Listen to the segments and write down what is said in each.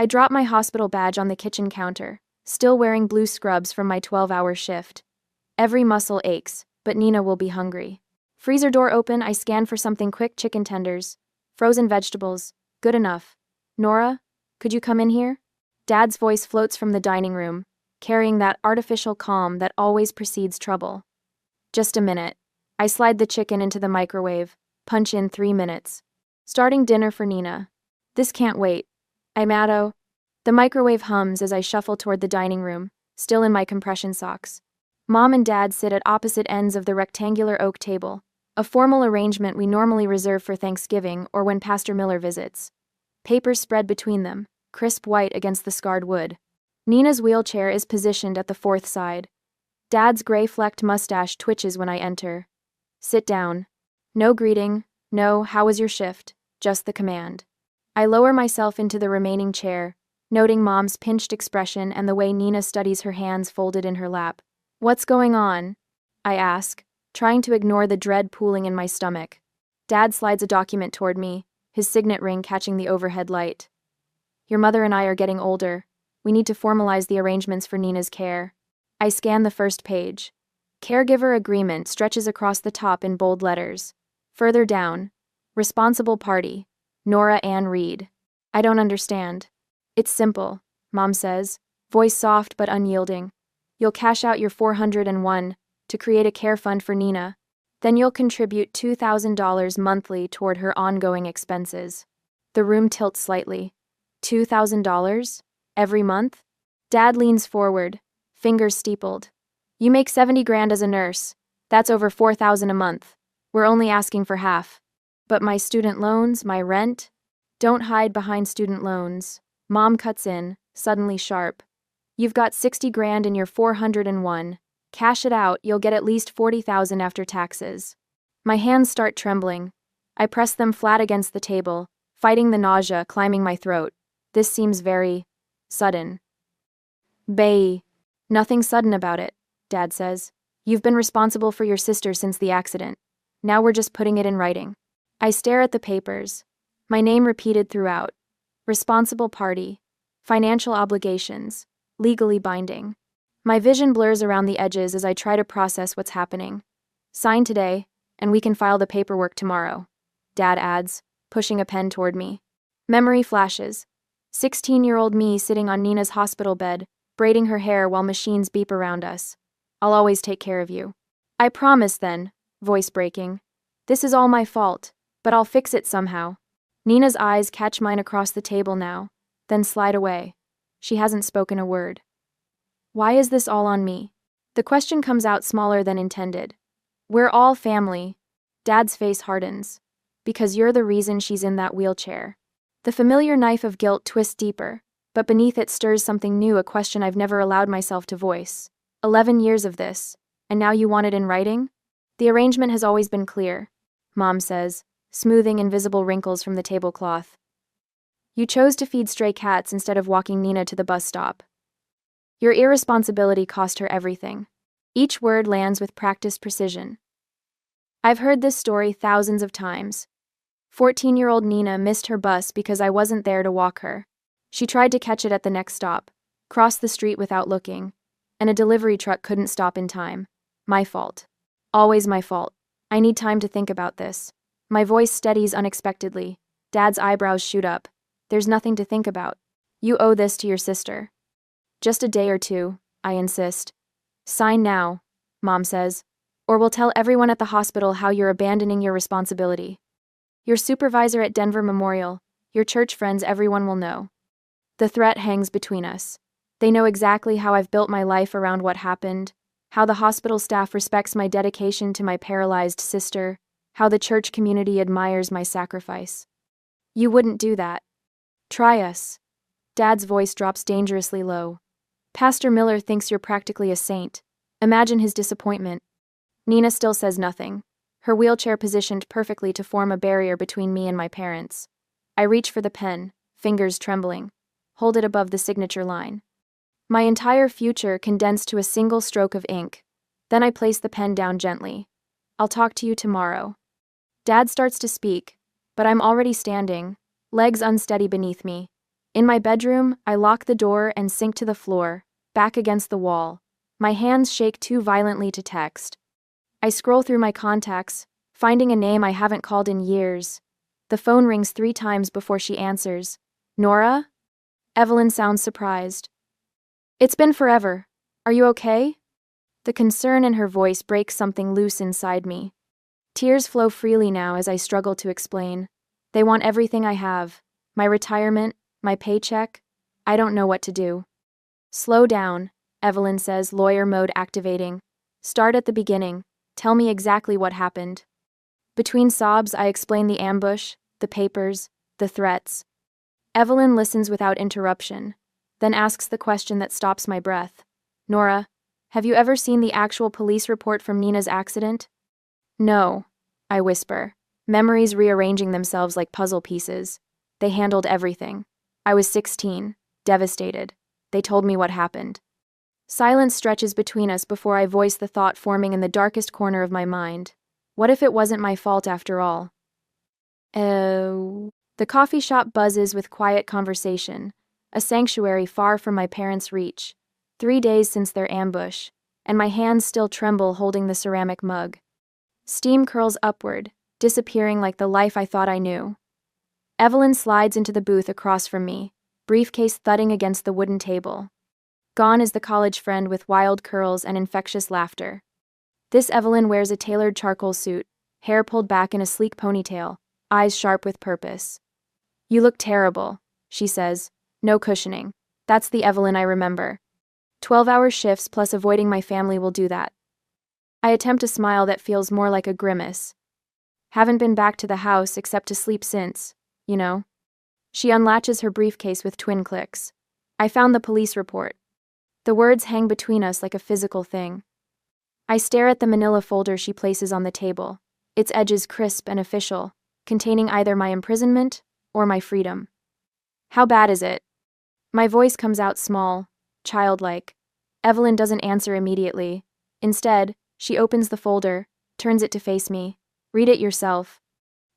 I drop my hospital badge on the kitchen counter, still wearing blue scrubs from my 12-hour shift. Every muscle aches, but Nina will be hungry. Freezer door open, I scan for something quick: chicken tenders, frozen vegetables, good enough. Nora, could you come in here? Dad's voice floats from the dining room, carrying that artificial calm that always precedes trouble. Just a minute. I slide the chicken into the microwave, punch in 3 minutes. Starting dinner for Nina. This can't wait. I'm Addo. The microwave hums as I shuffle toward the dining room, still in my compression socks. Mom and Dad sit at opposite ends of the rectangular oak table, a formal arrangement we normally reserve for Thanksgiving or when Pastor Miller visits. Papers spread between them, crisp white against the scarred wood. Nina's wheelchair is positioned at the fourth side. Dad's gray-flecked mustache twitches when I enter. Sit down. No greeting, no "how was your shift," just the command. I lower myself into the remaining chair, noting Mom's pinched expression and the way Nina studies her hands folded in her lap. "What's going on?" I ask, trying to ignore the dread pooling in my stomach. Dad slides a document toward me, his signet ring catching the overhead light. "Your mother and I are getting older. We need to formalize the arrangements for Nina's care." I scan the first page. Caregiver agreement stretches across the top in bold letters. Further down, responsible party, Nora Ann Reed. I don't understand. "It's simple," Mom says, voice soft but unyielding. "You'll cash out your $401 to create a care fund for Nina. Then you'll contribute $2,000 monthly toward her ongoing expenses." The room tilts slightly. $2,000? Every month? Dad leans forward, fingers steepled. "You make 70 grand as a nurse. That's over 4,000 a month. We're only asking for half." "But my student loans, my rent?" "Don't hide behind student loans." Mom cuts in, suddenly sharp. "You've got 60 grand in your 401. Cash it out, you'll get at least 40,000 after taxes." My hands start trembling. I press them flat against the table, fighting the nausea climbing my throat. This seems very sudden. "Bae." "Nothing sudden about it," Dad says. "You've been responsible for your sister since the accident. Now we're just putting it in writing." I stare at the papers. My name repeated throughout. Responsible party. Financial obligations. Legally binding. My vision blurs around the edges as I try to process what's happening. "Sign today, and we can file the paperwork tomorrow," Dad adds, pushing a pen toward me. Memory flashes. 16-year-old me sitting on Nina's hospital bed, braiding her hair while machines beep around us. "I'll always take care of you." "I promise then," voice breaking. "This is all my fault, but I'll fix it somehow." Nina's eyes catch mine across the table now, then slide away. She hasn't spoken a word. Why is this all on me? The question comes out smaller than intended. "We're all family." Dad's face hardens. "Because you're the reason she's in that wheelchair." The familiar knife of guilt twists deeper, but beneath it stirs something new, a question I've never allowed myself to voice. 11 years of this, and now you want it in writing? "The arrangement has always been clear," Mom says, smoothing invisible wrinkles from the tablecloth. "You chose to feed stray cats instead of walking Nina to the bus stop. Your irresponsibility cost her everything." Each word lands with practiced precision. I've heard this story thousands of times. 14-year-old Nina missed her bus because I wasn't there to walk her. She tried to catch it at the next stop, crossed the street without looking, and a delivery truck couldn't stop in time. My fault. Always my fault. I need time to think about this. My voice steadies unexpectedly. Dad's eyebrows shoot up. "There's nothing to think about. You owe this to your sister." "Just a day or two," I insist. "Sign now," Mom says, "or we'll tell everyone at the hospital how you're abandoning your responsibility. Your supervisor at Denver Memorial, your church friends, everyone will know." The threat hangs between us. They know exactly how I've built my life around what happened, how the hospital staff respects my dedication to my paralyzed sister, how the church community admires my sacrifice. "You wouldn't do that. Try us." Dad's voice drops dangerously low. "Pastor Miller thinks you're practically a saint. Imagine his disappointment." Nina still says nothing, her wheelchair positioned perfectly to form a barrier between me and my parents. I reach for the pen, fingers trembling, hold it above the signature line. My entire future condensed to a single stroke of ink. Then I place the pen down gently. "I'll talk to you tomorrow." Dad starts to speak, but I'm already standing, legs unsteady beneath me. In my bedroom, I lock the door and sink to the floor, back against the wall. My hands shake too violently to text. I scroll through my contacts, finding a name I haven't called in years. The phone rings 3 times before she answers. Nora? Evelyn sounds surprised. It's been forever. Are you okay? The concern in her voice breaks something loose inside me. Tears flow freely now as I struggle to explain. They want everything I have. My retirement, my paycheck. I don't know what to do. Slow down, Evelyn says, lawyer mode activating. Start at the beginning. Tell me exactly what happened. Between sobs, I explain the ambush, the papers, the threats. Evelyn listens without interruption, then asks the question that stops my breath. Nora, have you ever seen the actual police report from Nina's accident? No, I whisper, memories rearranging themselves like puzzle pieces. They handled everything. I was 16, devastated. They told me what happened. Silence stretches between us before I voice the thought forming in the darkest corner of my mind. What if it wasn't my fault after all? Oh. The coffee shop buzzes with quiet conversation, a sanctuary far from my parents' reach. 3 days since their ambush, and my hands still tremble holding the ceramic mug. Steam curls upward, disappearing like the life I thought I knew. Evelyn slides into the booth across from me, briefcase thudding against the wooden table. Gone is the college friend with wild curls and infectious laughter. This Evelyn wears a tailored charcoal suit, hair pulled back in a sleek ponytail, eyes sharp with purpose. You look terrible, she says, no cushioning. That's the Evelyn I remember. 12-hour shifts plus avoiding my family will do that. I attempt a smile that feels more like a grimace. Haven't been back to the house except to sleep since, you know. She unlatches her briefcase with twin clicks. I found the police report. The words hang between us like a physical thing. I stare at the manila folder she places on the table, its edges crisp and official, containing either my imprisonment or my freedom. How bad is it? My voice comes out small, childlike. Evelyn doesn't answer immediately. Instead, she opens the folder, turns it to face me. Read it yourself.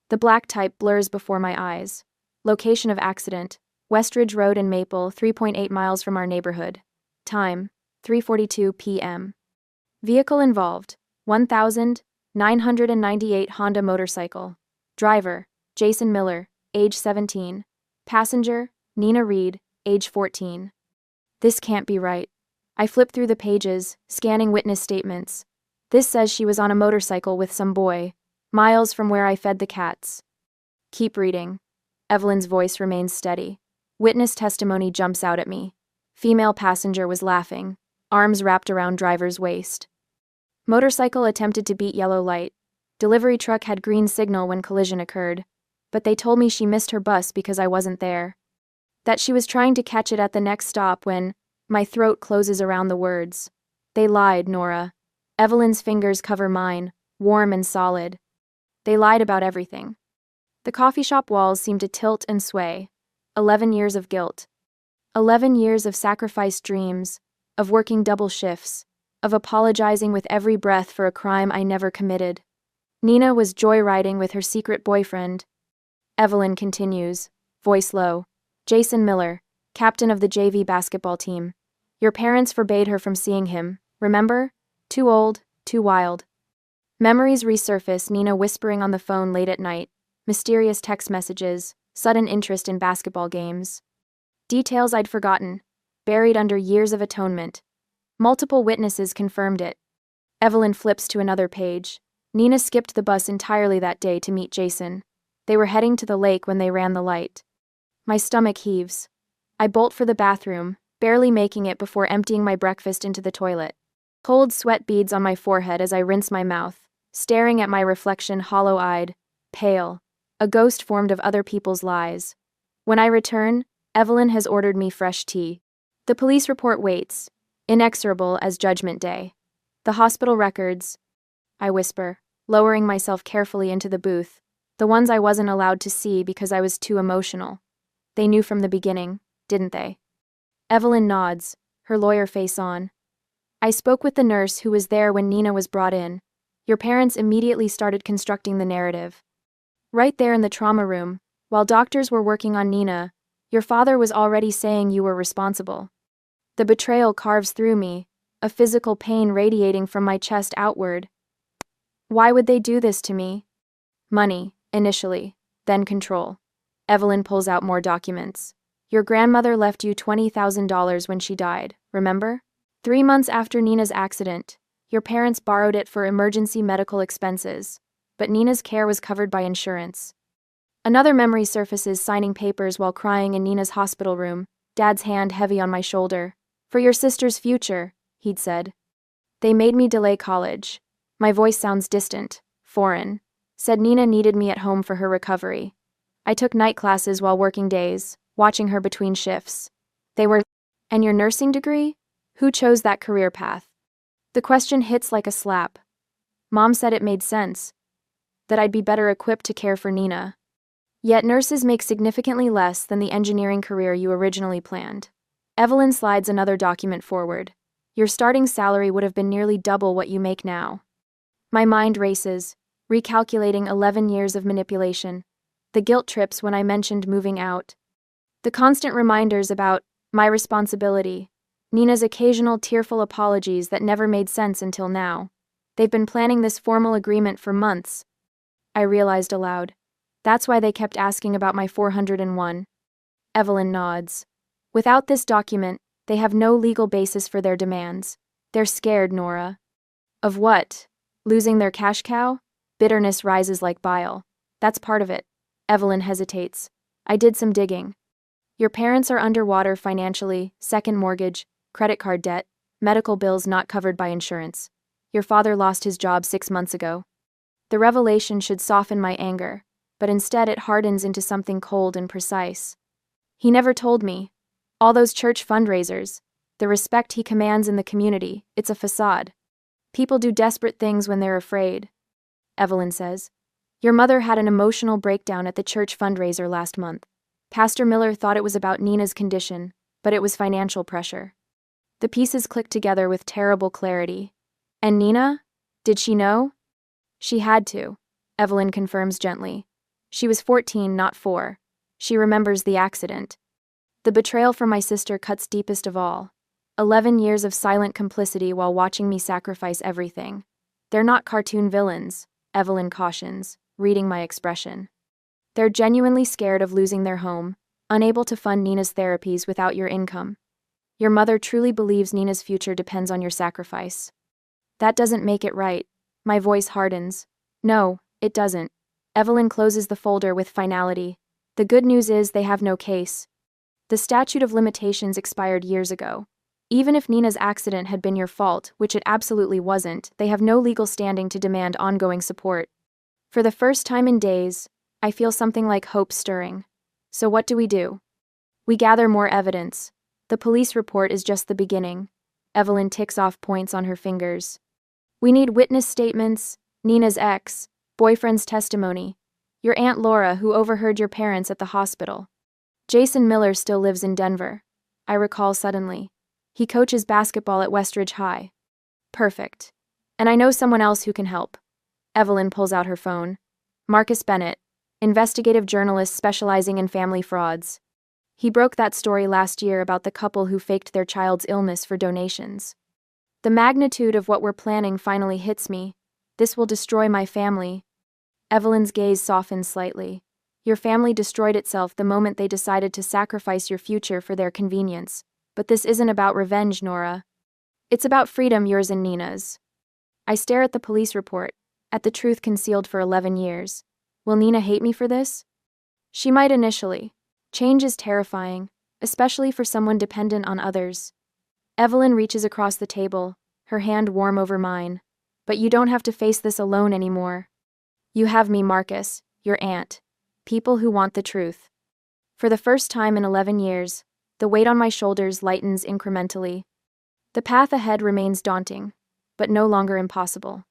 The black type blurs before my eyes. Location of accident: Westridge Road in Maple, 3.8 miles from our neighborhood. Time: 3:42 p.m. Vehicle involved: 1998 Honda motorcycle. Driver: Jason Miller, age 17. Passenger: Nina Reed, age 14. This can't be right. I flip through the pages, scanning witness statements. This says she was on a motorcycle with some boy, miles from where I fed the cats. Keep reading. Evelyn's voice remains steady. Witness testimony jumps out at me. Female passenger was laughing, arms wrapped around driver's waist. Motorcycle attempted to beat yellow light. Delivery truck had green signal when collision occurred, but they told me she missed her bus because I wasn't there. That she was trying to catch it at the next stop when my throat closes around the words. They lied, Nora. Evelyn's fingers cover mine, warm and solid. They lied about everything. The coffee shop walls seem to tilt and sway. 11 years of guilt. 11 years of sacrificed dreams, of working double shifts, of apologizing with every breath for a crime I never committed. Nina was joyriding with her secret boyfriend. Evelyn continues, voice low. Jason Miller, captain of the JV basketball team. Your parents forbade her from seeing him, remember? Too old, too wild. Memories resurface, Nina whispering on the phone late at night, mysterious text messages, sudden interest in basketball games. Details I'd forgotten, buried under years of atonement. Multiple witnesses confirmed it. Evelyn flips to another page. Nina skipped the bus entirely that day to meet Jason. They were heading to the lake when they ran the light. My stomach heaves. I bolt for the bathroom, barely making it before emptying my breakfast into the toilet. Cold sweat beads on my forehead as I rinse my mouth, staring at my reflection hollow-eyed, pale, a ghost formed of other people's lies. When I return, Evelyn has ordered me fresh tea. The police report waits, inexorable as Judgment Day. The hospital records, I whisper, lowering myself carefully into the booth, the ones I wasn't allowed to see because I was too emotional. They knew from the beginning, didn't they? Evelyn nods, her lawyer face on. I spoke with the nurse who was there when Nina was brought in. Your parents immediately started constructing the narrative. Right there in the trauma room, while doctors were working on Nina, Your father was already saying you were responsible. The betrayal carves through me, a physical pain radiating from my chest outward. Why would they do this to me? Money, initially, then control. Evelyn pulls out more documents. Your grandmother left you $20,000 when she died, remember? 3 months after Nina's accident, your parents borrowed it for emergency medical expenses, but Nina's care was covered by insurance. Another memory surfaces signing papers while crying in Nina's hospital room, Dad's hand heavy on my shoulder. For your sister's future, he'd said. They made me delay college. My voice sounds distant, foreign. Said Nina needed me at home for her recovery. I took night classes while working days, watching her between shifts. They were, and your nursing degree? Who chose that career path? The question hits like a slap. Mom said it made sense, that I'd be better equipped to care for Nina. Yet nurses make significantly less than the engineering career you originally planned. Evelyn slides another document forward. Your starting salary would have been nearly double what you make now. My mind races, recalculating 11 years of manipulation. The guilt trips when I mentioned moving out. The constant reminders about my responsibility. Nina's occasional tearful apologies that never made sense until now. They've been planning this formal agreement for months. I realized aloud. That's why they kept asking about my 401. Evelyn nods. Without this document, they have no legal basis for their demands. They're scared, Nora. Of what? Losing their cash cow? Bitterness rises like bile. That's part of it. Evelyn hesitates. I did some digging. Your parents are underwater financially, second mortgage, credit card debt, medical bills not covered by insurance. Your father lost his job 6 months ago. The revelation should soften my anger, but instead it hardens into something cold and precise. He never told me. All those church fundraisers, the respect he commands in the community, it's a facade. People do desperate things when they're afraid. Evelyn says. Your mother had an emotional breakdown at the church fundraiser last month. Pastor Miller thought it was about Nina's condition, but it was financial pressure. The pieces click together with terrible clarity. And Nina? Did she know? She had to, Evelyn confirms gently. She was 14, not 4. She remembers the accident. The betrayal from my sister cuts deepest of all. 11 years of silent complicity while watching me sacrifice everything. They're not cartoon villains, Evelyn cautions, reading my expression. They're genuinely scared of losing their home, unable to fund Nina's therapies without your income. Your mother truly believes Nina's future depends on your sacrifice. That doesn't make it right. My voice hardens. No, it doesn't. Evelyn closes the folder with finality. The good news is they have no case. The statute of limitations expired years ago. Even if Nina's accident had been your fault, which it absolutely wasn't, they have no legal standing to demand ongoing support. For the first time in days, I feel something like hope stirring. So what do? We gather more evidence. The police report is just the beginning. Evelyn ticks off points on her fingers. We need witness statements, Nina's ex, boyfriend's testimony, your Aunt Laura who overheard your parents at the hospital. Jason Miller still lives in Denver. I recall suddenly. He coaches basketball at Westridge High. Perfect. And I know someone else who can help. Evelyn pulls out her phone. Marcus Bennett, investigative journalist specializing in family frauds. He broke that story last year about the couple who faked their child's illness for donations. The magnitude of what we're planning finally hits me. This will destroy my family. Evelyn's gaze softens slightly. Your family destroyed itself the moment they decided to sacrifice your future for their convenience. But this isn't about revenge, Nora. It's about freedom, yours and Nina's. I stare at the police report, at the truth concealed for 11 years. Will Nina hate me for this? She might initially. Change is terrifying, especially for someone dependent on others. Evelyn reaches across the table, her hand warm over mine. But you don't have to face this alone anymore. You have me, Marcus, your aunt. People who want the truth. For the first time in 11 years, the weight on my shoulders lightens incrementally. The path ahead remains daunting, but no longer impossible.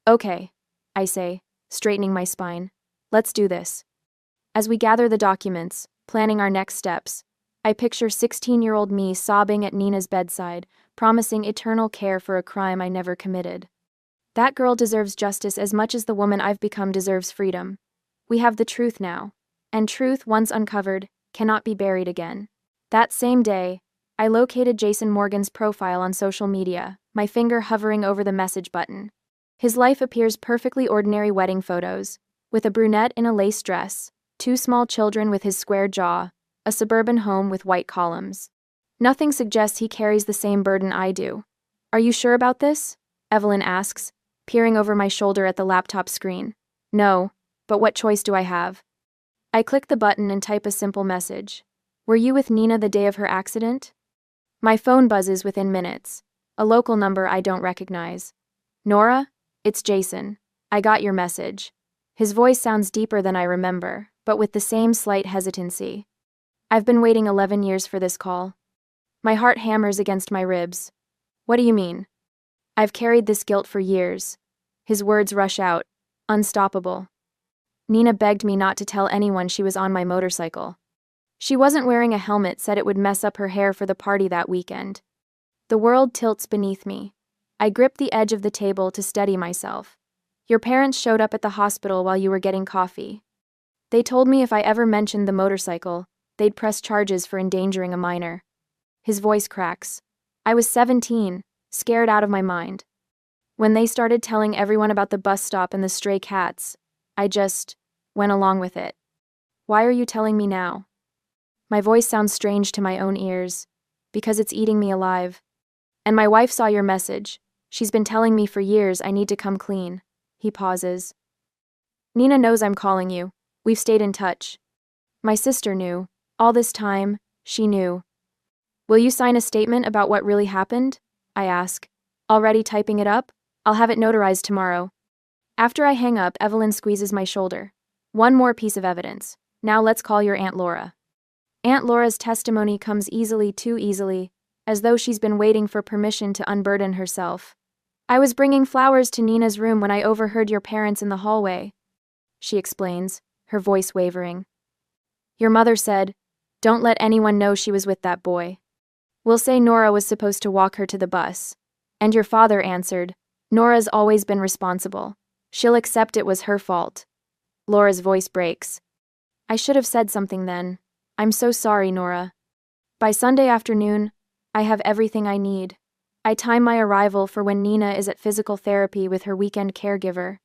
Okay, I say, straightening my spine. Let's do this. As we gather the documents, planning our next steps, I picture 16-year-old me sobbing at Nina's bedside, promising eternal care for a crime I never committed. That girl deserves justice as much as the woman I've become deserves freedom. We have the truth now. And truth, once uncovered, cannot be buried again. That same day, I located Jason Morgan's profile on social media, my finger hovering over the message button. His life appears perfectly ordinary wedding photos, with a brunette in a lace dress, 2 small children with his square jaw, a suburban home with white columns. Nothing suggests he carries the same burden I do. Are you sure about this? Evelyn asks, peering over my shoulder at the laptop screen. No, but what choice do I have? I click the button and type a simple message. Were you with Nina the day of her accident? My phone buzzes within minutes, a local number I don't recognize. Nora? It's Jason. I got your message. His voice sounds deeper than I remember, but with the same slight hesitancy. I've been waiting 11 years for this call. My heart hammers against my ribs. What do you mean? I've carried this guilt for years. His words rush out, unstoppable. Nina begged me not to tell anyone she was on my motorcycle. She wasn't wearing a helmet, said it would mess up her hair for the party that weekend. The world tilts beneath me. I grip the edge of the table to steady myself. Your parents showed up at the hospital while you were getting coffee. They told me if I ever mentioned the motorcycle, they'd press charges for endangering a minor. His voice cracks. I was 17, scared out of my mind. When they started telling everyone about the bus stop and the stray cats, I just went along with it. Why are you telling me now? My voice sounds strange to my own ears, because it's eating me alive. And my wife saw your message. She's been telling me for years I need to come clean. He pauses. Nina knows I'm calling you. We've stayed in touch. My sister knew. All this time, she knew. Will you sign a statement about what really happened? I ask. Already typing it up? I'll have it notarized tomorrow. After I hang up, Evelyn squeezes my shoulder. One more piece of evidence. Now let's call your Aunt Laura. Aunt Laura's testimony comes easily, too easily, as though she's been waiting for permission to unburden herself. I was bringing flowers to Nina's room when I overheard your parents in the hallway. She explains, her voice wavering. Your mother said, don't let anyone know she was with that boy. We'll say Nora was supposed to walk her to the bus. And your father answered, Nora's always been responsible. She'll accept it was her fault. Laura's voice breaks. I should have said something then. I'm so sorry, Nora. By Sunday afternoon, I have everything I need. I time my arrival for when Nina is at physical therapy with her weekend caregiver.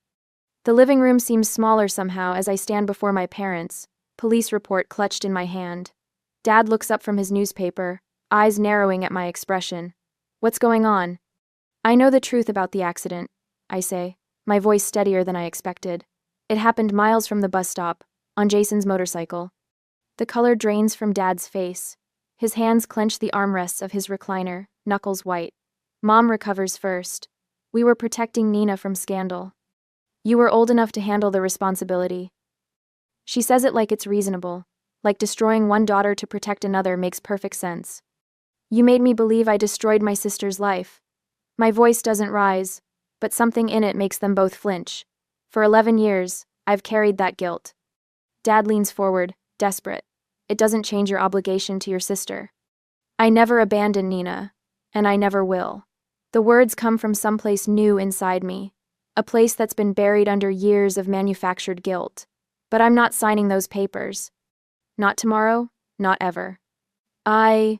The living room seems smaller somehow as I stand before my parents, police report clutched in my hand. Dad looks up from his newspaper, eyes narrowing at my expression. What's going on? I know the truth about the accident, I say, my voice steadier than I expected. It happened miles from the bus stop, on Jason's motorcycle. The color drains from Dad's face. His hands clench the armrests of his recliner, knuckles white. Mom recovers first. We were protecting Nina from scandal. You were old enough to handle the responsibility. She says it like it's reasonable, like destroying one daughter to protect another makes perfect sense. You made me believe I destroyed my sister's life. My voice doesn't rise, but something in it makes them both flinch. For 11 years, I've carried that guilt. Dad leans forward, desperate. It doesn't change your obligation to your sister. I never abandoned Nina, and I never will. The words come from someplace new inside me, a place that's been buried under years of manufactured guilt. But I'm not signing those papers. Not tomorrow, not ever. I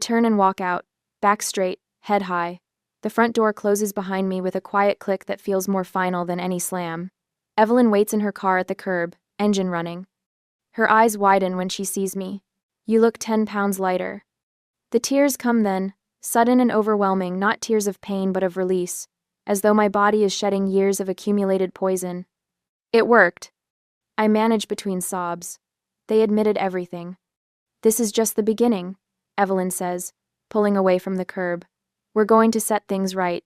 turn and walk out, back straight, head high. The front door closes behind me with a quiet click that feels more final than any slam. Evelyn waits in her car at the curb, engine running. Her eyes widen when she sees me. You look 10 pounds lighter. The tears come then, sudden and overwhelming, not tears of pain but of release, as though my body is shedding years of accumulated poison. It worked. I manage between sobs. They admitted everything. This is just the beginning, Evelyn says, pulling away from the curb. We're going to set things right.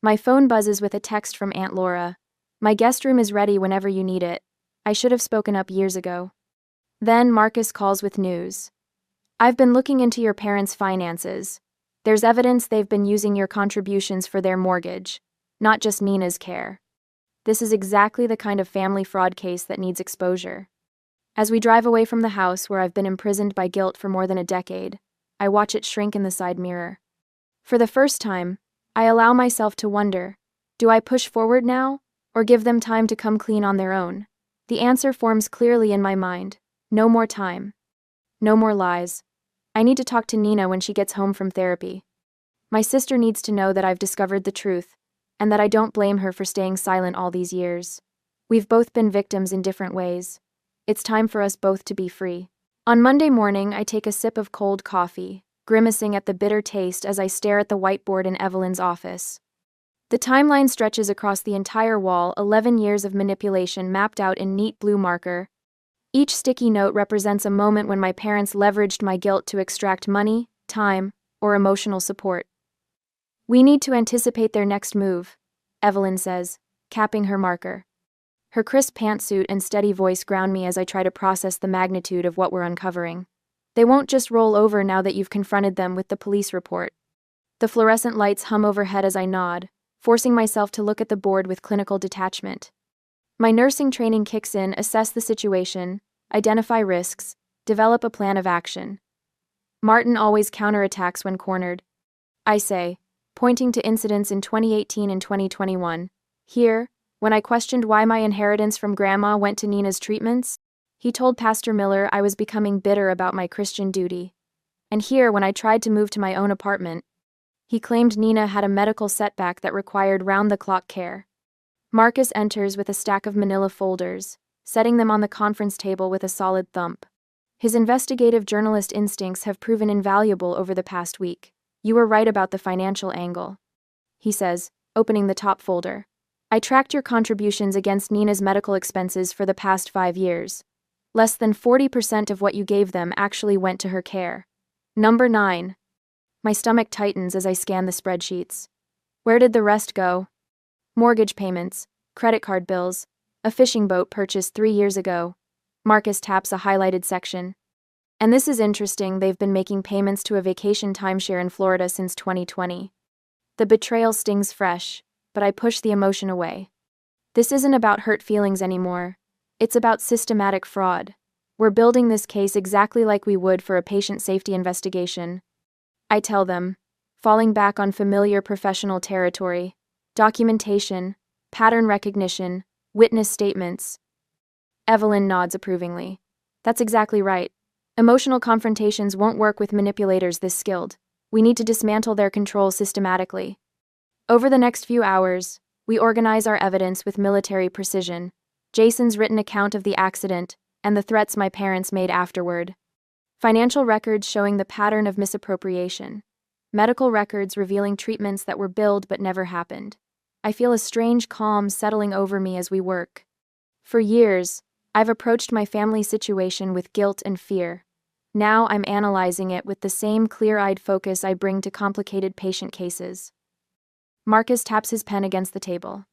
My phone buzzes with a text from Aunt Laura. My guest room is ready whenever you need it. I should have spoken up years ago. Then Marcus calls with news. I've been looking into your parents' finances. There's evidence they've been using your contributions for their mortgage, not just Nina's care. This is exactly the kind of family fraud case that needs exposure. As we drive away from the house where I've been imprisoned by guilt for more than a decade, I watch it shrink in the side mirror. For the first time, I allow myself to wonder, do I push forward now, or give them time to come clean on their own? The answer forms clearly in my mind. No more time. No more lies. I need to talk to Nina when she gets home from therapy. My sister needs to know that I've discovered the truth, and that I don't blame her for staying silent all these years. We've both been victims in different ways. It's time for us both to be free. On Monday morning, I take a sip of cold coffee, grimacing at the bitter taste as I stare at the whiteboard in Evelyn's office. The timeline stretches across the entire wall, 11 years of manipulation mapped out in neat blue marker. Each sticky note represents a moment when my parents leveraged my guilt to extract money, time, or emotional support. We need to anticipate their next move, Evelyn says, capping her marker. Her crisp pantsuit and steady voice ground me as I try to process the magnitude of what we're uncovering. They won't just roll over now that you've confronted them with the police report. The fluorescent lights hum overhead as I nod, forcing myself to look at the board with clinical detachment. My nursing training kicks in, assess the situation, identify risks, develop a plan of action. Martin always counterattacks when cornered. I say, pointing to incidents in 2018 and 2021. Here, when I questioned why my inheritance from Grandma went to Nina's treatments, he told Pastor Miller I was becoming bitter about my Christian duty. And here, when I tried to move to my own apartment, he claimed Nina had a medical setback that required round-the-clock care. Marcus enters with a stack of manila folders, setting them on the conference table with a solid thump. His investigative journalist instincts have proven invaluable over the past week. You were right about the financial angle, he says, opening the top folder. I tracked your contributions against Nina's medical expenses for the past 5 years. Less than 40% of what you gave them actually went to her care. Number 9. My stomach tightens as I scan the spreadsheets. Where did the rest go? Mortgage payments, credit card bills, a fishing boat purchased 3 years ago. Marcus taps a highlighted section. And this is interesting, they've been making payments to a vacation timeshare in Florida since 2020. The betrayal stings fresh, but I push the emotion away. This isn't about hurt feelings anymore. It's about systematic fraud. We're building this case exactly like we would for a patient safety investigation. I tell them, falling back on familiar professional territory, documentation, pattern recognition, witness statements. Evelyn nods approvingly. That's exactly right. Emotional confrontations won't work with manipulators this skilled. We need to dismantle their control systematically. Over the next few hours, we organize our evidence with military precision. Jason's written account of the accident, and the threats my parents made afterward. Financial records showing the pattern of misappropriation. Medical records revealing treatments that were billed but never happened. I feel a strange calm settling over me as we work. For years, I've approached my family situation with guilt and fear. Now I'm analyzing it with the same clear-eyed focus I bring to complicated patient cases. Marcus taps his pen against the table.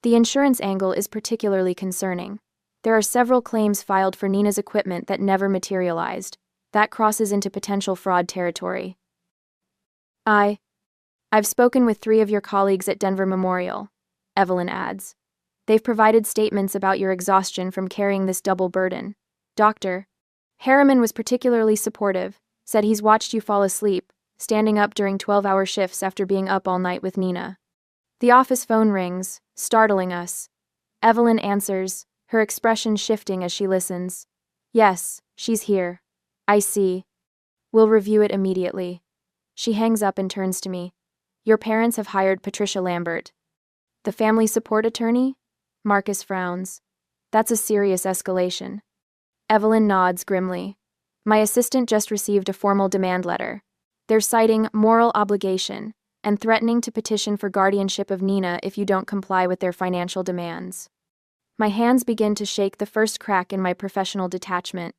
The insurance angle is particularly concerning. There are several claims filed for Nina's equipment that never materialized. That crosses into potential fraud territory. I've spoken with 3 of your colleagues at Denver Memorial, Evelyn adds. They've provided statements about your exhaustion from carrying this double burden. Dr. Harriman was particularly supportive, said he's watched you fall asleep, standing up during 12-hour shifts after being up all night with Nina. The office phone rings, startling us. Evelyn answers, her expression shifting as she listens. Yes, she's here. I see. We'll review it immediately. She hangs up and turns to me. Your parents have hired Patricia Lambert. The family support attorney? Marcus frowns. That's a serious escalation. Evelyn nods grimly. My assistant just received a formal demand letter. They're citing moral obligation and threatening to petition for guardianship of Nina if you don't comply with their financial demands. My hands begin to shake, the first crack in my professional detachment.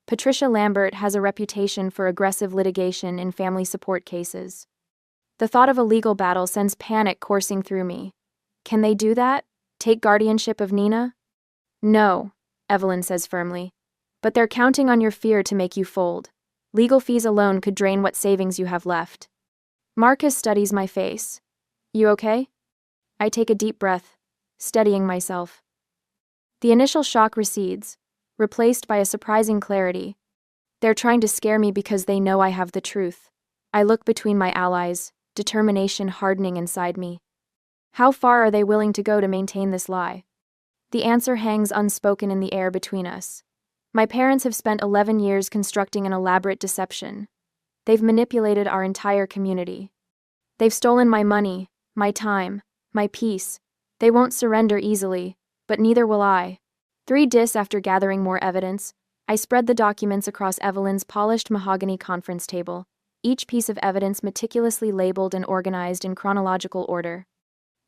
Patricia Lambert has a reputation for aggressive litigation in family support cases. The thought of a legal battle sends panic coursing through me. Can they do that? Take guardianship of Nina? No, Evelyn says firmly. But they're counting on your fear to make you fold. Legal fees alone could drain what savings you have left. Marcus studies my face. You okay? I take a deep breath, steadying myself. The initial shock recedes, replaced by a surprising clarity. They're trying to scare me because they know I have the truth. I look between my allies, determination hardening inside me. How far are they willing to go to maintain this lie? The answer hangs unspoken in the air between us. My parents have spent 11 years constructing an elaborate deception. They've manipulated our entire community. They've stolen my money, my time, my peace. They won't surrender easily, but neither will I. 3 days after gathering more evidence, I spread the documents across Evelyn's polished mahogany conference table, each piece of evidence meticulously labeled and organized in chronological order.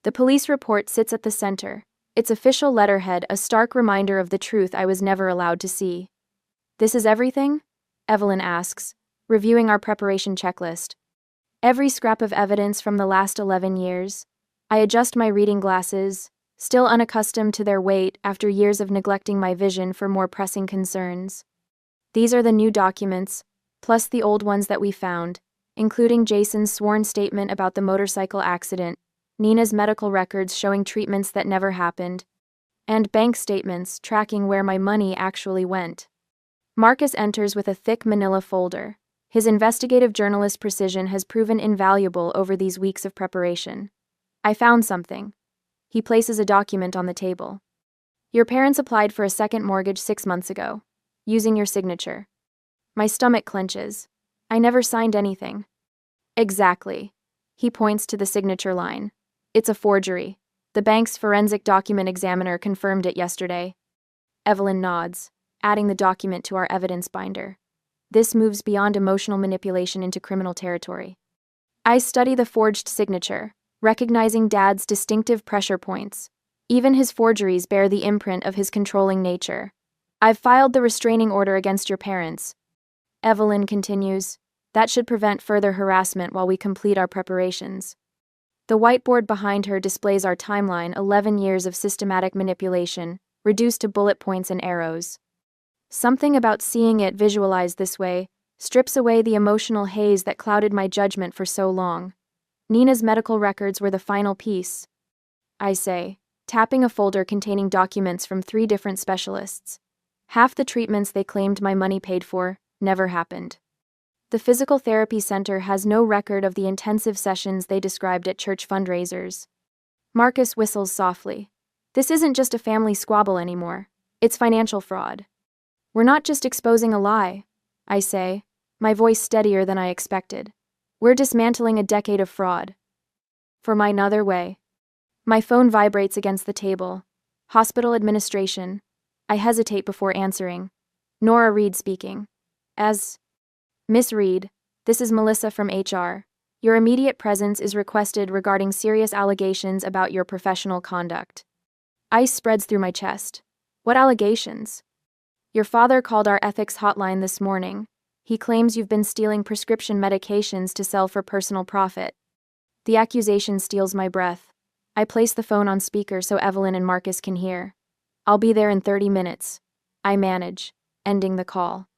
The police report sits at the center, its official letterhead a stark reminder of the truth I was never allowed to see. "This is everything?" Evelyn asks, reviewing our preparation checklist. "Every scrap of evidence from the last 11 years. I adjust my reading glasses, still unaccustomed to their weight after years of neglecting my vision for more pressing concerns. These are the new documents, plus the old ones that we found, including Jason's sworn statement about the motorcycle accident, Nina's medical records showing treatments that never happened, and bank statements tracking where my money actually went." Marcus enters with a thick manila folder. His investigative journalist precision has proven invaluable over these weeks of preparation. "I found something." He places a document on the table. "Your parents applied for a second mortgage 6 months ago, using your signature." My stomach clenches. I never signed anything. "Exactly." He points to the signature line. "It's a forgery. The bank's forensic document examiner confirmed it yesterday." Evelyn nods, adding the document to our evidence binder. This moves beyond emotional manipulation into criminal territory. I study the forged signature, recognizing Dad's distinctive pressure points. Even his forgeries bear the imprint of his controlling nature. "I've filed the restraining order against your parents." Evelyn continues. "That should prevent further harassment while we complete our preparations." The whiteboard behind her displays our timeline: 11 years of systematic manipulation, reduced to bullet points and arrows. Something about seeing it visualized this way strips away the emotional haze that clouded my judgment for so long. Nina's medical records were the final piece, I say, tapping a folder containing documents from 3 different specialists. Half the treatments they claimed my money paid for never happened. The physical therapy center has no record of the intensive sessions they described at church fundraisers. Marcus whistles softly. "This isn't just a family squabble anymore. It's financial fraud." "We're not just exposing a lie," I say, my voice steadier than I expected. "We're dismantling a decade of fraud." "For my another way." My phone vibrates against the table. Hospital administration. I hesitate before answering. Nora Reed speaking. "Miss Reed, this is Melissa from HR. Your immediate presence is requested regarding serious allegations about your professional conduct." Ice spreads through my chest. "What allegations?" "Your father called our ethics hotline this morning. He claims you've been stealing prescription medications to sell for personal profit." The accusation steals my breath. I place the phone on speaker so Evelyn and Marcus can hear. "I'll be there in 30 minutes. I manage, ending the call.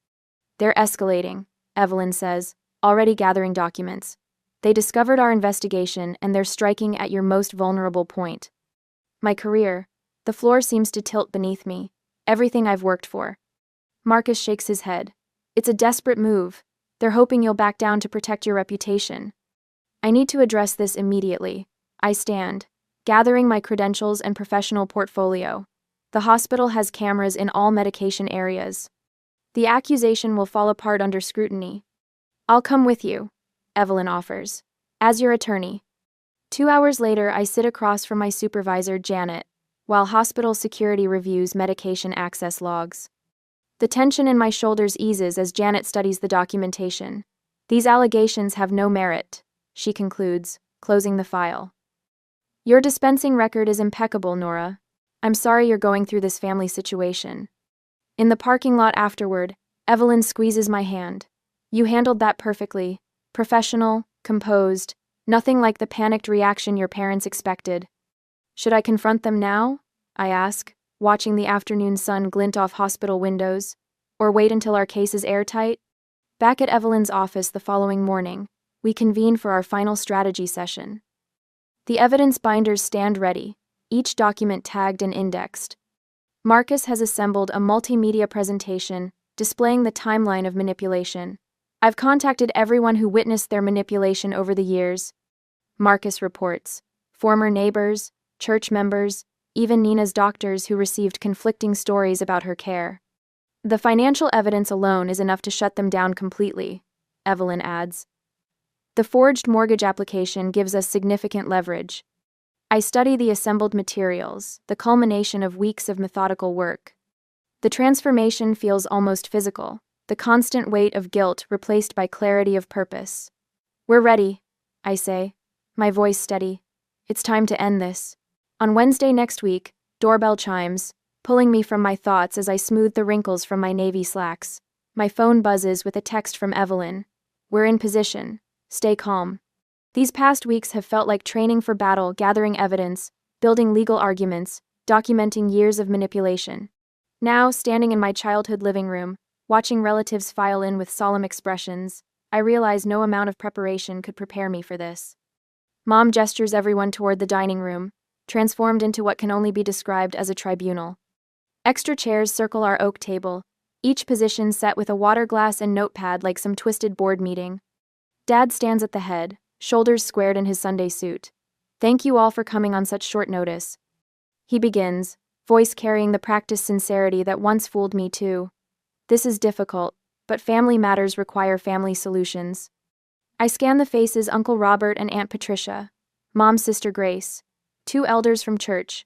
"They're escalating," Evelyn says, already gathering documents. "They discovered our investigation and they're striking at your most vulnerable point." My career. The floor seems to tilt beneath me. Everything I've worked for. Marcus shakes his head. "It's a desperate move. They're hoping you'll back down to protect your reputation." I need to address this immediately. I stand, gathering my credentials and professional portfolio. The hospital has cameras in all medication areas. The accusation will fall apart under scrutiny. "I'll come with you," Evelyn offers, "as your attorney." 2 hours later, I sit across from my supervisor, Janet, while hospital security reviews medication access logs. The tension in my shoulders eases as Janet studies the documentation. "These allegations have no merit," she concludes, closing the file. "Your dispensing record is impeccable, Nora. I'm sorry you're going through this family situation." In the parking lot afterward, Evelyn squeezes my hand. "You handled that perfectly. Professional, composed, nothing like the panicked reaction your parents expected." "Should I confront them now?" I ask, watching the afternoon sun glint off hospital windows. "Or wait until our case is airtight?" Back at Evelyn's office the following morning, we convene for our final strategy session. The evidence binders stand ready, each document tagged and indexed. Marcus has assembled a multimedia presentation displaying the timeline of manipulation. "I've contacted everyone who witnessed their manipulation over the years," Marcus reports. "Former neighbors, church members, even Nina's doctors who received conflicting stories about her care." The financial evidence alone is enough to shut them down completely, Evelyn adds. The forged mortgage application gives us significant leverage. I study the assembled materials, the culmination of weeks of methodical work. The transformation feels almost physical, the constant weight of guilt replaced by clarity of purpose. We're ready, I say, my voice steady. It's time to end this. On Wednesday next week, doorbell chimes, pulling me from my thoughts as I smooth the wrinkles from my navy slacks. My phone buzzes with a text from Evelyn. We're in position. Stay calm. These past weeks have felt like training for battle, gathering evidence, building legal arguments, documenting years of manipulation. Now, standing in my childhood living room, watching relatives file in with solemn expressions, I realize no amount of preparation could prepare me for this. Mom gestures everyone toward the dining room, transformed into what can only be described as a tribunal. Extra chairs circle our oak table, each position set with a water glass and notepad like some twisted board meeting. Dad stands at the head, shoulders squared in his Sunday suit. Thank you all for coming on such short notice. He begins, voice carrying the practiced sincerity that once fooled me too. This is difficult, but family matters require family solutions. I scan the faces Uncle Robert and Aunt Patricia, Mom's sister Grace, two elders from church,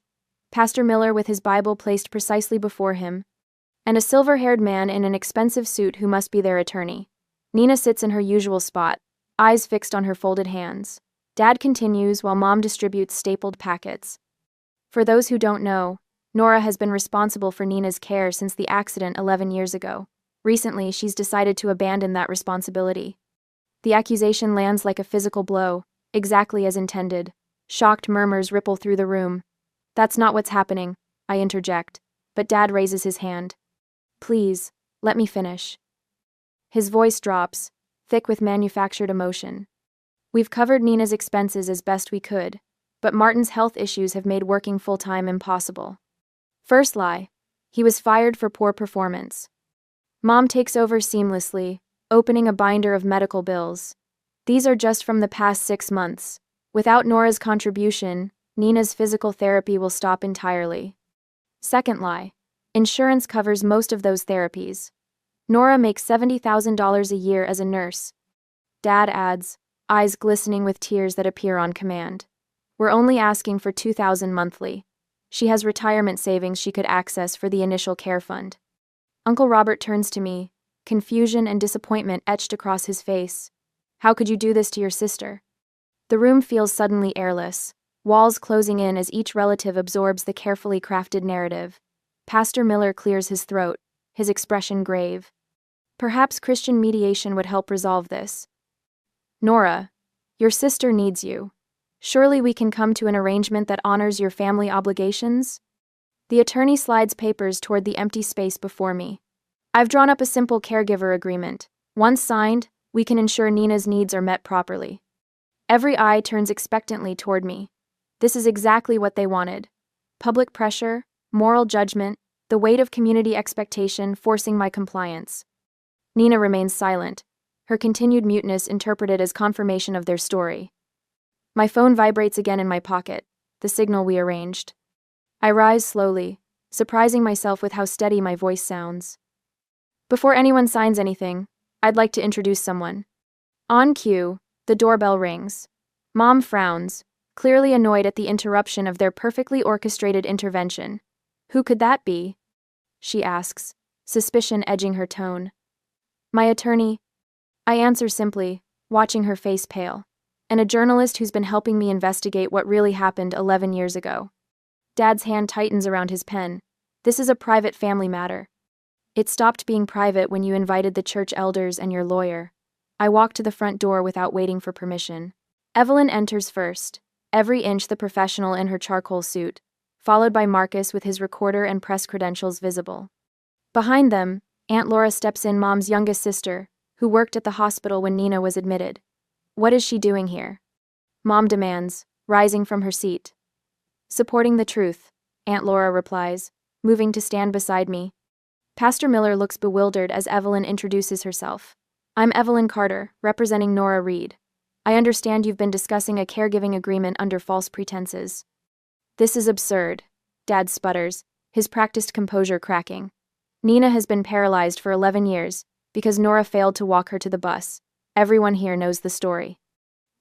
Pastor Miller with his Bible placed precisely before him, and a silver-haired man in an expensive suit who must be their attorney. Nina sits in her usual spot, eyes fixed on her folded hands. Dad continues while Mom distributes stapled packets. For those who don't know, Nora has been responsible for Nina's care since the accident 11 years ago. Recently, she's decided to abandon that responsibility. The accusation lands like a physical blow, exactly as intended. Shocked murmurs ripple through the room. That's not what's happening, I interject, but Dad raises his hand. Please, let me finish. His voice drops, thick with manufactured emotion. We've covered Nina's expenses as best we could, but Martin's health issues have made working full-time impossible. First lie, he was fired for poor performance. Mom takes over seamlessly, opening a binder of medical bills. These are just from the past 6 months. Without Nora's contribution, Nina's physical therapy will stop entirely. Second lie, insurance covers most of those therapies. Nora makes $70,000 a year as a nurse. Dad adds, eyes glistening with tears that appear on command. We're only asking for $2,000 monthly. She has retirement savings she could access for the initial care fund. Uncle Robert turns to me, confusion and disappointment etched across his face. How could you do this to your sister? The room feels suddenly airless, walls closing in as each relative absorbs the carefully crafted narrative. Pastor Miller clears his throat, his expression grave. Perhaps Christian mediation would help resolve this. Nora, your sister needs you. Surely we can come to an arrangement that honors your family obligations? The attorney slides papers toward the empty space before me. I've drawn up a simple caregiver agreement. Once signed, we can ensure Nina's needs are met properly. Every eye turns expectantly toward me. This is exactly what they wanted. Public pressure, moral judgment, the weight of community expectation forcing my compliance. Nina remains silent, her continued muteness interpreted as confirmation of their story. My phone vibrates again in my pocket, the signal we arranged. I rise slowly, surprising myself with how steady my voice sounds. Before anyone signs anything, I'd like to introduce someone. On cue, the doorbell rings. Mom frowns, clearly annoyed at the interruption of their perfectly orchestrated intervention. Who could that be? She asks, suspicion edging her tone. My attorney. I answer simply, watching her face pale. And a journalist who's been helping me investigate what really happened 11 years ago. Dad's hand tightens around his pen. This is a private family matter. It stopped being private when you invited the church elders and your lawyer. I walk to the front door without waiting for permission. Evelyn enters first, every inch the professional in her charcoal suit, followed by Marcus with his recorder and press credentials visible. Behind them, Aunt Laura steps in, Mom's youngest sister, who worked at the hospital when Nina was admitted. What is she doing here? Mom demands, rising from her seat. Supporting the truth, Aunt Laura replies, moving to stand beside me. Pastor Miller looks bewildered as Evelyn introduces herself. I'm Evelyn Carter, representing Nora Reed. I understand you've been discussing a caregiving agreement under false pretenses. This is absurd, Dad sputters, his practiced composure cracking. Nina has been paralyzed for 11 years because Nora failed to walk her to the bus. Everyone here knows the story.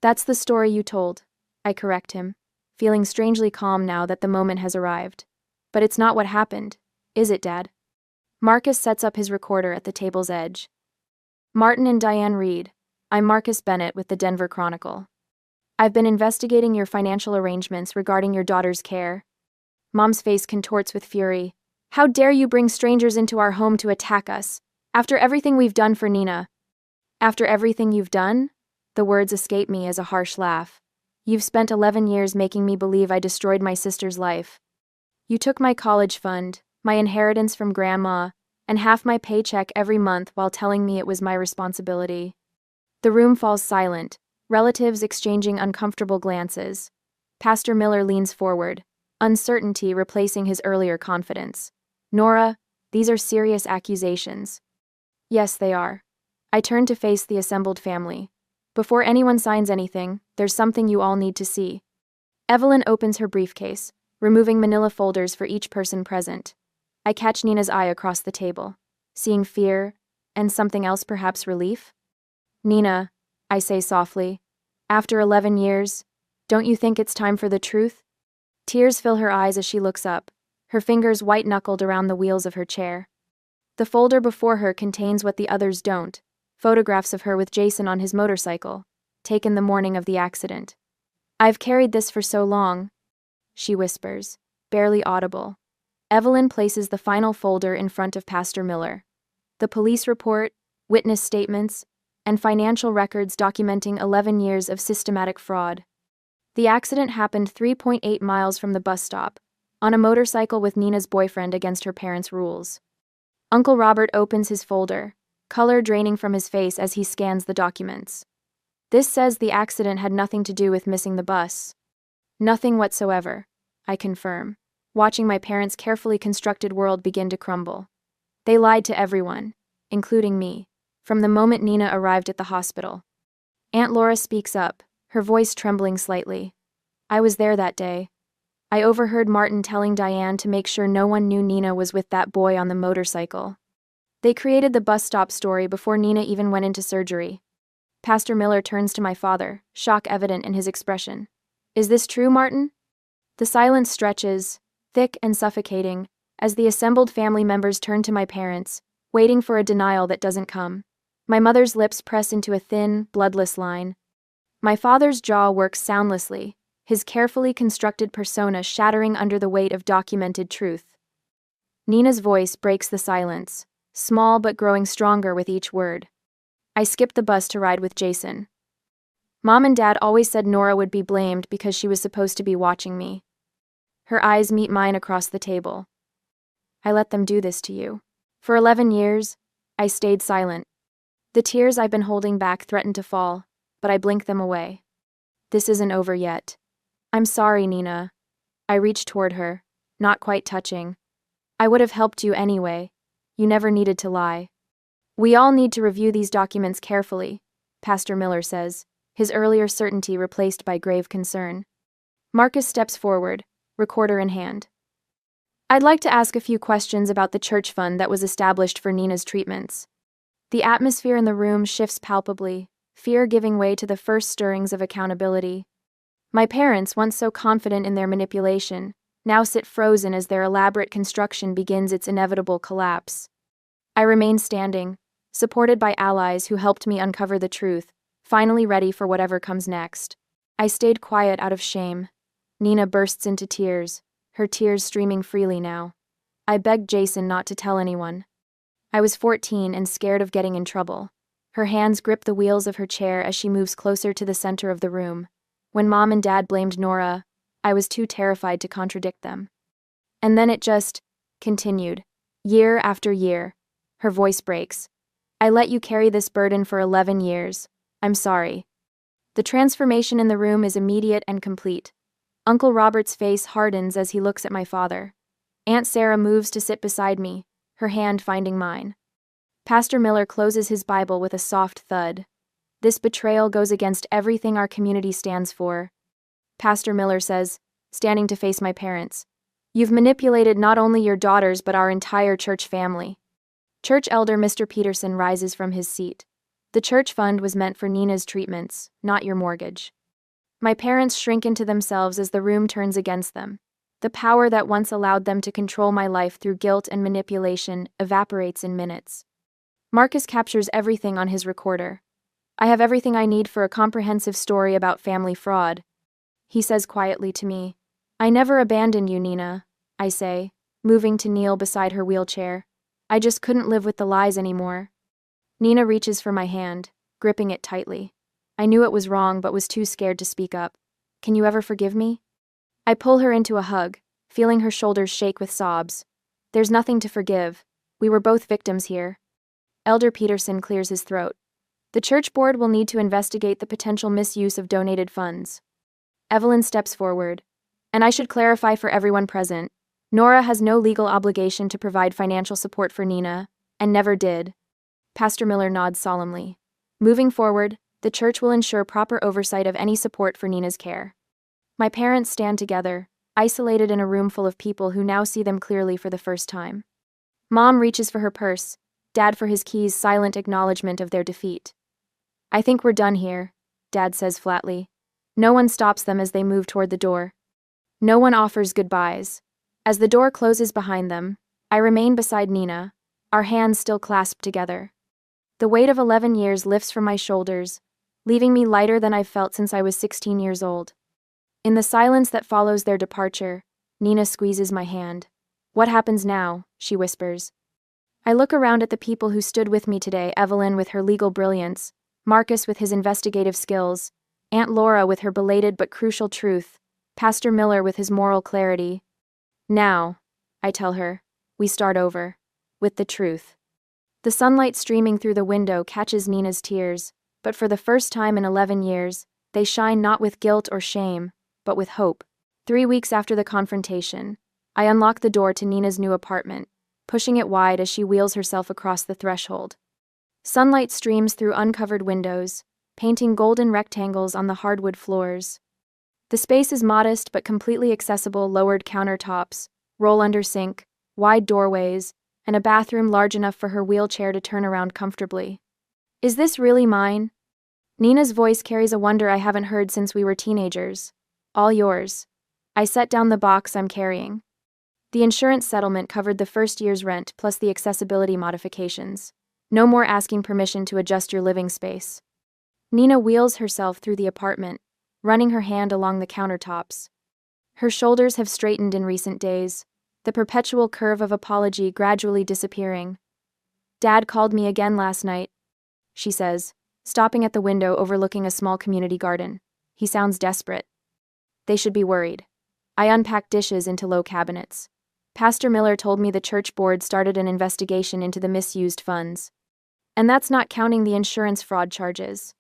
That's the story you told, I correct him, feeling strangely calm now that the moment has arrived. But it's not what happened, is it, Dad? Marcus sets up his recorder at the table's edge. Martin and Diane Reed, I'm Marcus Bennett with the Denver Chronicle. I've been investigating your financial arrangements regarding your daughter's care. Mom's face contorts with fury. How dare you bring strangers into our home to attack us? After everything we've done for Nina. After everything you've done? The words escape me as a harsh laugh. You've spent 11 years making me believe I destroyed my sister's life. You took my college fund, my inheritance from Grandma, and half my paycheck every month while telling me it was my responsibility. The room falls silent, relatives exchanging uncomfortable glances. Pastor Miller leans forward, uncertainty replacing his earlier confidence. Nora, these are serious accusations. Yes, they are. I turn to face the assembled family. Before anyone signs anything, there's something you all need to see. Evelyn opens her briefcase, removing manila folders for each person present. I catch Nina's eye across the table, seeing fear, and something else, perhaps relief. Nina, I say softly, after 11 years, don't you think it's time for the truth? Tears fill her eyes as she looks up, her fingers white-knuckled around the wheels of her chair. The folder before her contains what the others don't, photographs of her with Jason on his motorcycle, taken the morning of the accident. I've carried this for so long, she whispers, barely audible. Evelyn places the final folder in front of Pastor Miller. The police report, witness statements, and financial records documenting 11 years of systematic fraud. The accident happened 3.8 miles from the bus stop, on a motorcycle with Nina's boyfriend against her parents' rules. Uncle Robert opens his folder, color draining from his face as he scans the documents. This says the accident had nothing to do with missing the bus. Nothing whatsoever, I confirm, watching my parents' carefully constructed world begin to crumble. They lied to everyone, including me, from the moment Nina arrived at the hospital. Aunt Laura speaks up, her voice trembling slightly. I was there that day. I overheard Martin telling Diane to make sure no one knew Nina was with that boy on the motorcycle. They created the bus stop story before Nina even went into surgery. Pastor Miller turns to my father, shock evident in his expression. Is this true, Martin? The silence stretches, thick and suffocating, as the assembled family members turn to my parents, waiting for a denial that doesn't come. My mother's lips press into a thin, bloodless line. My father's jaw works soundlessly, his carefully constructed persona shattering under the weight of documented truth. Nina's voice breaks the silence, small but growing stronger with each word. I skipped the bus to ride with Jason. Mom and Dad always said Nora would be blamed because she was supposed to be watching me. Her eyes meet mine across the table. I let them do this to you. For 11 years, I stayed silent. The tears I've been holding back threatened to fall, but I blink them away. This isn't over yet. I'm sorry, Nina. I reach toward her, not quite touching. I would have helped you anyway. You never needed to lie. We all need to review these documents carefully, Pastor Miller says, his earlier certainty replaced by grave concern. Marcus steps forward, recorder in hand. I'd like to ask a few questions about the church fund that was established for Nina's treatments. The atmosphere in the room shifts palpably, fear giving way to the first stirrings of accountability. My parents, once so confident in their manipulation, now sit frozen as their elaborate construction begins its inevitable collapse. I remain standing, supported by allies who helped me uncover the truth, finally ready for whatever comes next. I stayed quiet out of shame. Nina bursts into tears, her tears streaming freely now. I begged Jason not to tell anyone. I was 14 and scared of getting in trouble. Her hands grip the wheels of her chair as she moves closer to the center of the room. When Mom and Dad blamed Nora, I was too terrified to contradict them. And then it just continued, year after year. Her voice breaks. I let you carry this burden for 11 years. I'm sorry. The transformation in the room is immediate and complete. Uncle Robert's face hardens as he looks at my father. Aunt Sarah moves to sit beside me, her hand finding mine. Pastor Miller closes his Bible with a soft thud. This betrayal goes against everything our community stands for. Pastor Miller says, standing to face my parents, "You've manipulated not only your daughters but our entire church family. Church elder Mr. Peterson rises from his seat. The church fund was meant for Nina's treatments, not your mortgage. My parents shrink into themselves as the room turns against them. The power that once allowed them to control my life through guilt and manipulation evaporates in minutes. Marcus captures everything on his recorder. I have everything I need for a comprehensive story about family fraud. He says quietly to me, I never abandoned you, Nina, I say, moving to kneel beside her wheelchair. I just couldn't live with the lies anymore. Nina reaches for my hand, gripping it tightly. I knew it was wrong but was too scared to speak up. Can you ever forgive me? I pull her into a hug, feeling her shoulders shake with sobs. There's nothing to forgive. We were both victims here. Elder Peterson clears his throat. The church board will need to investigate the potential misuse of donated funds. Evelyn steps forward. And I should clarify for everyone present, Nora has no legal obligation to provide financial support for Nina, and never did. Pastor Miller nods solemnly. Moving forward, the church will ensure proper oversight of any support for Nina's care. My parents stand together, isolated in a room full of people who now see them clearly for the first time. Mom reaches for her purse, Dad for his keys, silent acknowledgement of their defeat. I think we're done here, Dad says flatly. No one stops them as they move toward the door. No one offers goodbyes. As the door closes behind them, I remain beside Nina, our hands still clasped together. The weight of 11 years lifts from my shoulders, leaving me lighter than I've felt since I was 16 years old. In the silence that follows their departure, Nina squeezes my hand. What happens now? She whispers. I look around at the people who stood with me today, Evelyn with her legal brilliance, Marcus with his investigative skills, Aunt Laura with her belated but crucial truth, Pastor Miller with his moral clarity. Now, I tell her, we start over. With the truth. The sunlight streaming through the window catches Nina's tears, but for the first time in 11 years, they shine not with guilt or shame, but with hope. 3 weeks after the confrontation, I unlock the door to Nina's new apartment, pushing it wide as she wheels herself across the threshold. Sunlight streams through uncovered windows, painting golden rectangles on the hardwood floors. The space is modest but completely accessible, lowered countertops, roll-under sink, wide doorways, and a bathroom large enough for her wheelchair to turn around comfortably. Is this really mine? Nina's voice carries a wonder I haven't heard since we were teenagers. All yours. I set down the box I'm carrying. The insurance settlement covered the first year's rent plus the accessibility modifications. No more asking permission to adjust your living space. Nina wheels herself through the apartment, running her hand along the countertops. Her shoulders have straightened in recent days, the perpetual curve of apology gradually disappearing. Dad called me again last night, she says, stopping at the window overlooking a small community garden. He sounds desperate. They should be worried. I unpack dishes into low cabinets. Pastor Miller told me the church board started an investigation into the misused funds. And that's not counting the insurance fraud charges.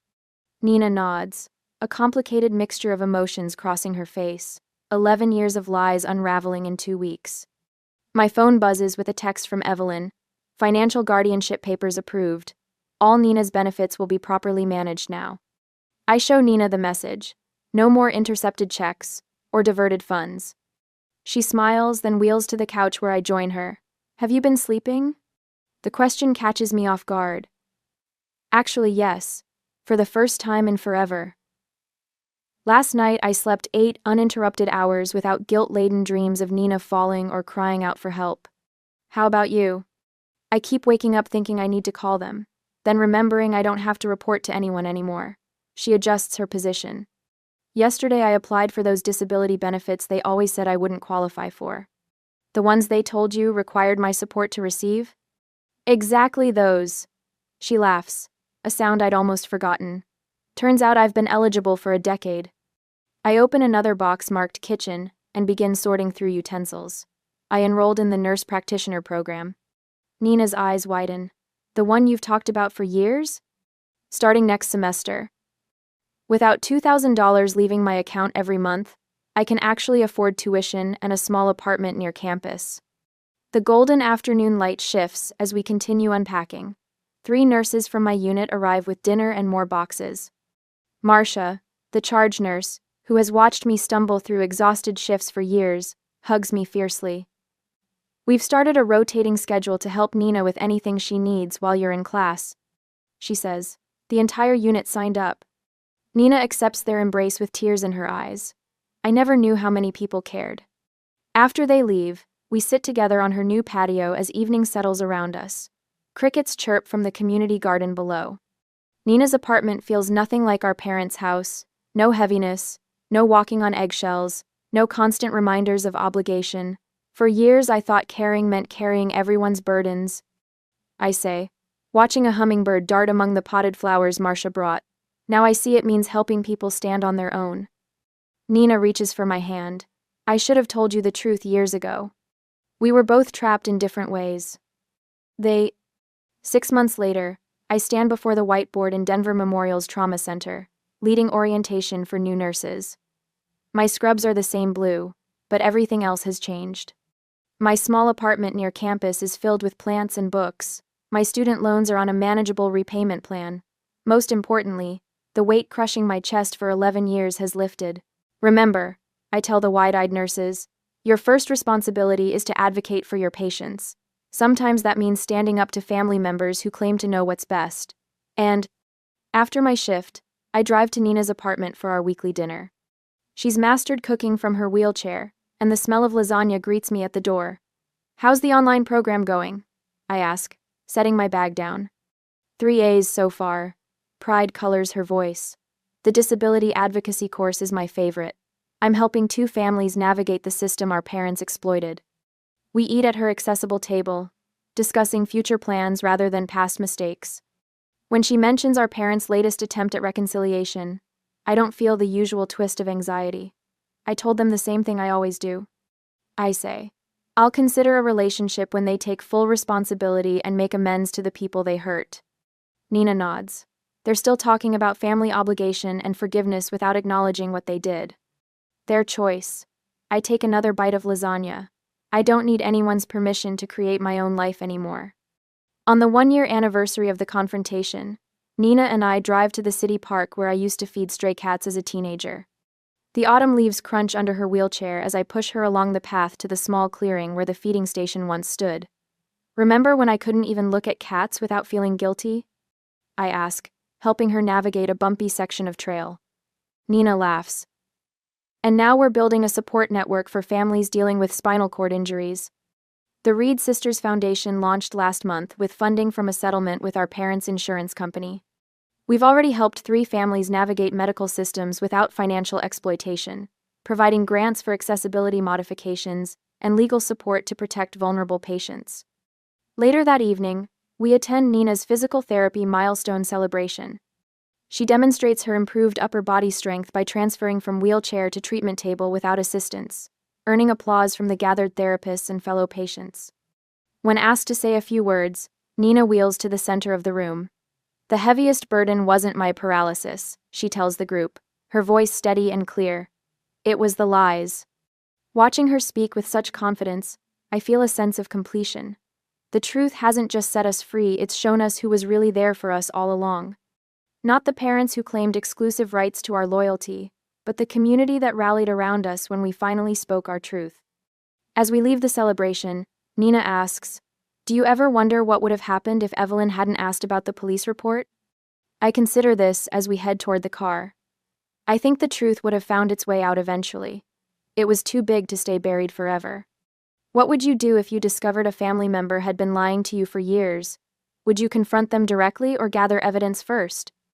Nina nods, a complicated mixture of emotions crossing her face. 11 years of lies unraveling in 2 weeks. My phone buzzes with a text from Evelyn. Financial guardianship papers approved. All Nina's benefits will be properly managed now. I show Nina the message. No more intercepted checks or diverted funds. She smiles, then wheels to the couch where I join her. Have you been sleeping? The question catches me off guard. Actually, yes. For the first time in forever. Last night I slept 8 uninterrupted hours without guilt-laden dreams of Nina falling or crying out for help. How about you? I keep waking up thinking I need to call them, then remembering I don't have to report to anyone anymore. She adjusts her position. Yesterday I applied for those disability benefits they always said I wouldn't qualify for. The ones they told you required my support to receive? Exactly those. She laughs, a sound I'd almost forgotten. Turns out I've been eligible for a decade. I open another box marked kitchen and begin sorting through utensils. I enrolled in the nurse practitioner program. Nina's eyes widen. The one you've talked about for years? Starting next semester. Without $2,000 leaving my account every month, I can actually afford tuition and a small apartment near campus. The golden afternoon light shifts as we continue unpacking. 3 nurses from my unit arrive with dinner and more boxes. Marcia, the charge nurse, who has watched me stumble through exhausted shifts for years, hugs me fiercely. We've started a rotating schedule to help Nina with anything she needs while you're in class, she says. The entire unit signed up. Nina accepts their embrace with tears in her eyes. I never knew how many people cared. After they leave, we sit together on her new patio as evening settles around us. Crickets chirp from the community garden below. Nina's apartment feels nothing like our parents' house. No heaviness, no walking on eggshells, no constant reminders of obligation. For years I thought caring meant carrying everyone's burdens. I say, watching a hummingbird dart among the potted flowers Marcia brought. Now I see it means helping people stand on their own. Nina reaches for my hand. I should have told you the truth years ago. We were both trapped in different ways. 6 months later, I stand before the whiteboard in Denver Memorial's Trauma Center, leading orientation for new nurses. My scrubs are the same blue, but everything else has changed. My small apartment near campus is filled with plants and books. My student loans are on a manageable repayment plan. Most importantly, the weight crushing my chest for 11 years has lifted. Remember, I tell the wide-eyed nurses, your first responsibility is to advocate for your patients. Sometimes that means standing up to family members who claim to know what's best. And, after my shift, I drive to Nina's apartment for our weekly dinner. She's mastered cooking from her wheelchair, and the smell of lasagna greets me at the door. How's the online program going? I ask, setting my bag down. 3 A's so far. Pride colors her voice. The disability advocacy course is my favorite. I'm helping 2 families navigate the system our parents exploited. We eat at her accessible table, discussing future plans rather than past mistakes. When she mentions our parents' latest attempt at reconciliation, I don't feel the usual twist of anxiety. I told them the same thing I always do. I say, I'll consider a relationship when they take full responsibility and make amends to the people they hurt. Nina nods. They're still talking about family obligation and forgiveness without acknowledging what they did. Their choice. I take another bite of lasagna. I don't need anyone's permission to create my own life anymore. On the 1-year anniversary of the confrontation, Nina and I drive to the city park where I used to feed stray cats as a teenager. The autumn leaves crunch under her wheelchair as I push her along the path to the small clearing where the feeding station once stood. Remember when I couldn't even look at cats without feeling guilty? I ask, helping her navigate a bumpy section of trail. Nina laughs. And now we're building a support network for families dealing with spinal cord injuries. The Reed Sisters Foundation launched last month with funding from a settlement with our parents' insurance company. We've already helped 3 families navigate medical systems without financial exploitation, providing grants for accessibility modifications and legal support to protect vulnerable patients. Later that evening, we attend Nina's physical therapy milestone celebration. She demonstrates her improved upper body strength by transferring from wheelchair to treatment table without assistance, earning applause from the gathered therapists and fellow patients. When asked to say a few words, Nina wheels to the center of the room. The heaviest burden wasn't my paralysis, she tells the group, her voice steady and clear. It was the lies. Watching her speak with such confidence, I feel a sense of completion. The truth hasn't just set us free, it's shown us who was really there for us all along. Not the parents who claimed exclusive rights to our loyalty, but the community that rallied around us when we finally spoke our truth. As we leave the celebration, Nina asks, do you ever wonder what would have happened if Evelyn hadn't asked about the police report? I consider this as we head toward the car. I think the truth would have found its way out eventually. It was too big to stay buried forever. What would you do if you discovered a family member had been lying to you for years? Would you confront them directly or gather evidence first?